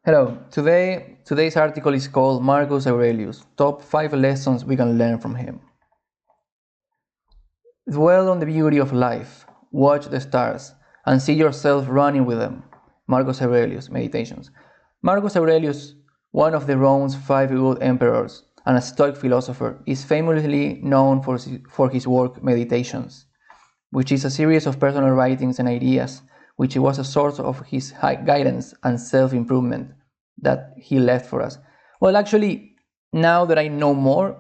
Hello, today's article is called Marcus Aurelius, Top 5 Lessons We Can Learn from Him. Dwell on the beauty of life, watch the stars, and see yourself running with them. Marcus Aurelius, Meditations. Marcus Aurelius, one of the Rome's 5 good emperors and a Stoic philosopher, is famously known for his work Meditations, which is a series of personal writings and ideas, which was a source of his guidance and self-improvement that he left for us. Well, actually, now that I know more,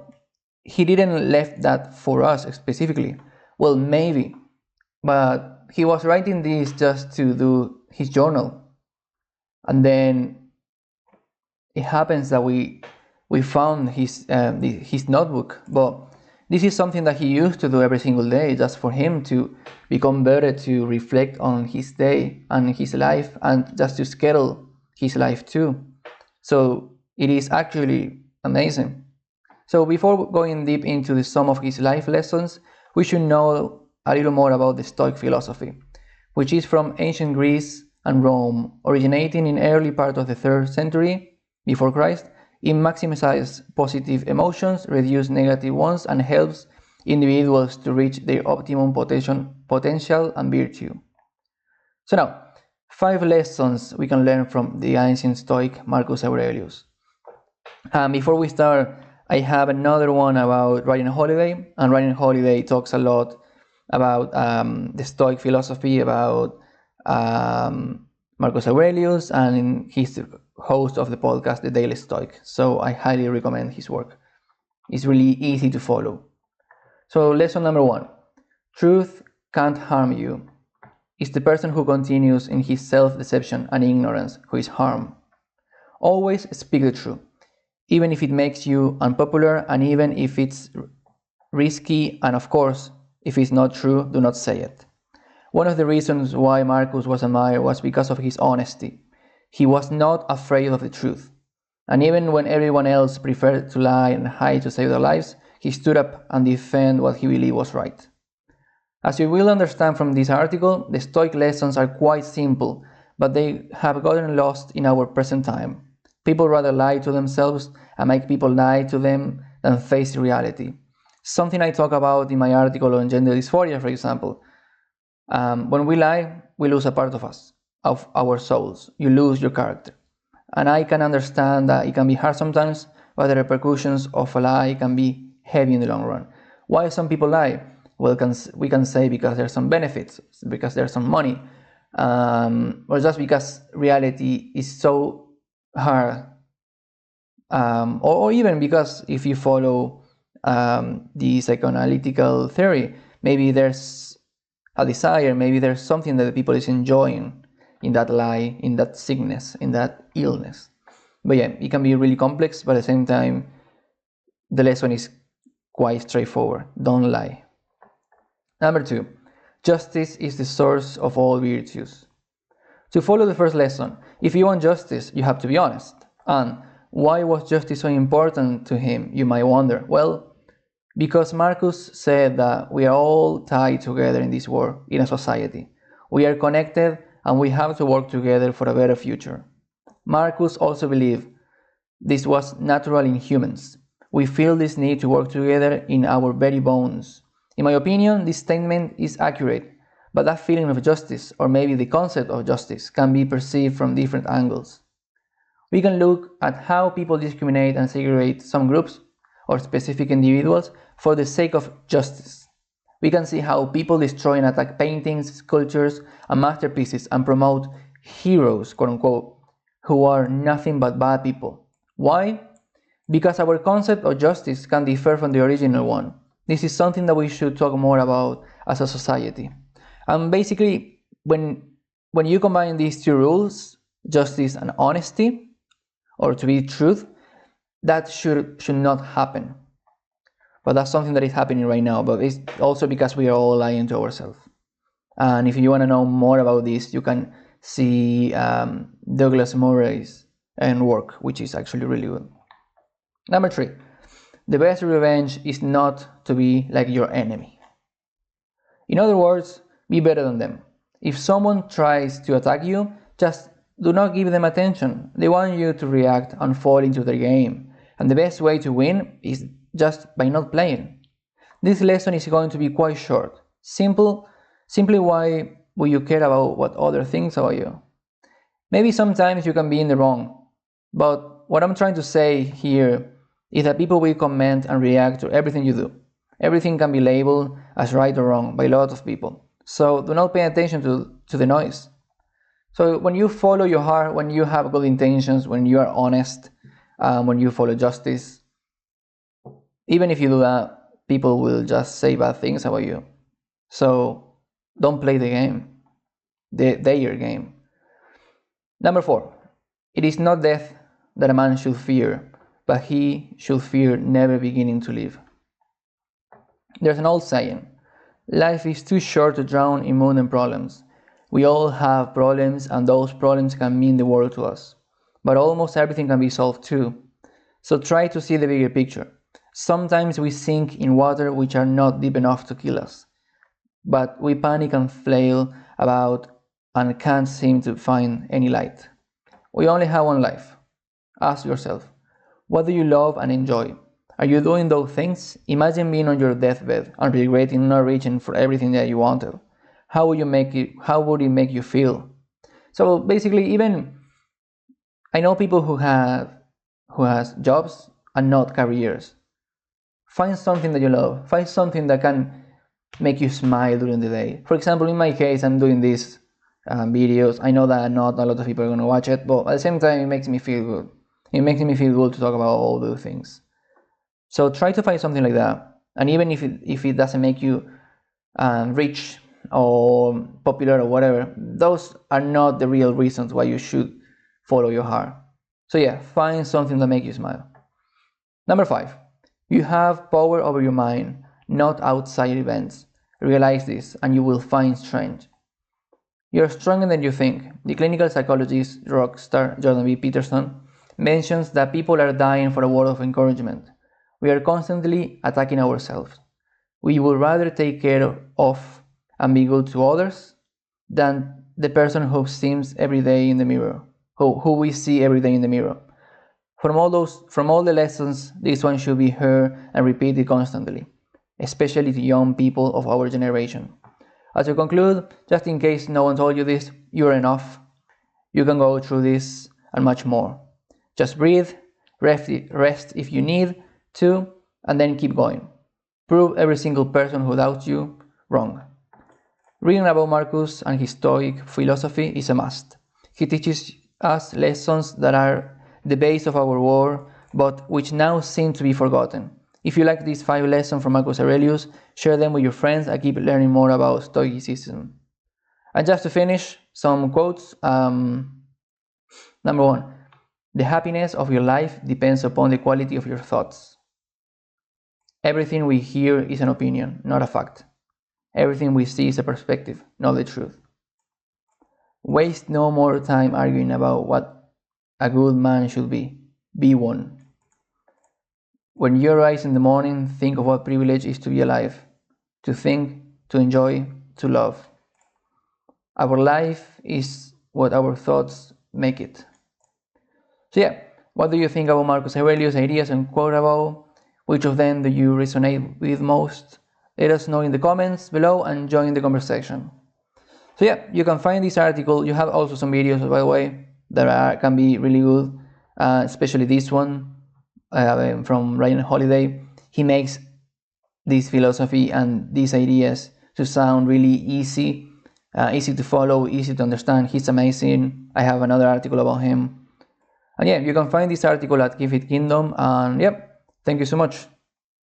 he didn't left that for us specifically. Well, maybe, but he was writing this just to do his journal, and then it happens that we found his notebook, but this is something that he used to do every single day, just for him to become better, to reflect on his day and his life, and just to schedule his life too. So it is actually amazing. So before going deep into some of his life lessons, we should know a little more about the Stoic philosophy, which is from ancient Greece and Rome, originating in early part of the 3rd century before Christ. It maximizes positive emotions, reduces negative ones, and helps individuals to reach their optimum potential and virtue. So now, 5 lessons we can learn from the ancient Stoic Marcus Aurelius. Before we start, I have another one about Riding a Holiday, and Riding a Holiday talks a lot about the Stoic philosophy, about Marcus Aurelius, and he's the host of the podcast, The Daily Stoic. So I highly recommend his work. It's really easy to follow. So lesson number 1, truth can't harm you. It's the person who continues in his self-deception and ignorance who is harmed. Always speak the truth, even if it makes you unpopular and even if it's risky, and of course, if it's not true, do not say it. One of the reasons why Marcus was admired was because of his honesty. He was not afraid of the truth. And even when everyone else preferred to lie and hide to save their lives, he stood up and defended what he believed was right. As you will understand from this article, the Stoic lessons are quite simple, but they have gotten lost in our present time. People rather lie to themselves and make people lie to them than face reality. Something I talk about in my article on gender dysphoria, for example. When we lie, we lose a part of us, of our souls. You lose your character. And I can understand that it can be hard sometimes, but the repercussions of a lie can be heavy in the long run. Why some people lie? Well, we can say because there's some benefits, because there's some money, or just because reality is so hard, or even because if you follow the psychoanalytical theory, maybe there's a desire, maybe there's something that the people is enjoying in that lie, in that sickness, in that illness. But yeah, it can be really complex, but at the same time, the lesson is quite straightforward. Don't lie. Number 2, justice is the source of all virtues. To follow the first lesson, if you want justice, you have to be honest. And why was justice so important to him, you might wonder? Well, because Marcus said that we are all tied together in this world, in a society. We are connected and we have to work together for a better future. Marcus also believed this was natural in humans. We feel this need to work together in our very bones. In my opinion, this statement is accurate, but that feeling of justice, or maybe the concept of justice, can be perceived from different angles. We can look at how people discriminate and segregate some groups or specific individuals for the sake of justice. We can see how people destroy and attack paintings, sculptures, and masterpieces and promote heroes, quote unquote, who are nothing but bad people. Why? Because our concept of justice can differ from the original one. This is something that we should talk more about as a society. And basically, when you combine these two rules, justice and honesty, or to be truth, that should not happen. But that's something that is happening right now, but it's also because we are all lying to ourselves. And if you want to know more about this, you can see Douglas Murray's work, which is actually really good. Number 3, the best revenge is not to be like your enemy. In other words, be better than them. If someone tries to attack you, just do not give them attention. They want you to react and fall into their game. And the best way to win is just by not playing. This lesson is going to be quite short. Simply why will you care about what others think about you? Maybe sometimes you can be in the wrong, but what I'm trying to say here is that people will comment and react to everything you do. Everything can be labeled as right or wrong by a lot of people. So do not pay attention to the noise. So when you follow your heart, when you have good intentions, when you are honest, when you follow justice, even if you do that, people will just say bad things about you. So don't play the game, their game. Number 4, it is not death that a man should fear, but he should fear never beginning to live. There's an old saying, life is too short to drown in mundane problems. We all have problems, and those problems can mean the world to us. But almost everything can be solved too. So try to see the bigger picture. Sometimes we sink in water which are not deep enough to kill us, but we panic and flail about and can't seem to find any light. We only have one life. Ask yourself, what do you love and enjoy? Are you doing those things? Imagine being on your deathbed and regretting not reaching for everything that you wanted. How would it make you feel? So basically, even I know people who has jobs and not careers. Find something that you love. Find something that can make you smile during the day. For example, in my case, I'm doing these videos. I know that not a lot of people are going to watch it, but at the same time, it makes me feel good. It makes me feel good to talk about all those things. So try to find something like that. And even if it doesn't make you rich or popular or whatever, those are not the real reasons why you should follow your heart. So yeah, find something that makes you smile. Number 5, you have power over your mind, not outside events. Realize this and you will find strength. You're stronger than you think. The clinical psychologist, rock star Jordan B. Peterson, mentions that people are dying for a word of encouragement. We are constantly attacking ourselves. We would rather take care of and be good to others than the person who sees every day in the mirror, who we see every day in the mirror. From all the lessons, this one should be heard and repeated constantly, especially to young people of our generation. As you conclude, just in case no one told you this, you're enough. You can go through this and much more. Just breathe, rest if you need to, and then keep going. Prove every single person who doubts you wrong. Reading about Marcus and his Stoic philosophy is a must. He teaches us lessons that are the base of our world, but which now seem to be forgotten. If you like these 5 lessons from Marcus Aurelius, share them with your friends and keep learning more about Stoicism. And just to finish, some quotes. Number 1, the happiness of your life depends upon the quality of your thoughts. Everything we hear is an opinion, not a fact. Everything we see is a perspective, not the truth. Waste no more time arguing about what a good man should be. Be one. When you rise in the morning, think of what privilege is to be alive, to think, to enjoy, to love. Our life is what our thoughts make it. So yeah, what do you think about Marcus Aurelius' ideas and quote about? Which of them do you resonate with most? Let us know in the comments below and join the conversation. So yeah, you can find this article. You have also some videos, by the way, that can be really good, especially this one from Ryan Holiday. He makes this philosophy and these ideas to sound really easy to follow, easy to understand. He's amazing. I have another article about him. And yeah, you can find this article at Give It Kingdom. And yep, thank you so much.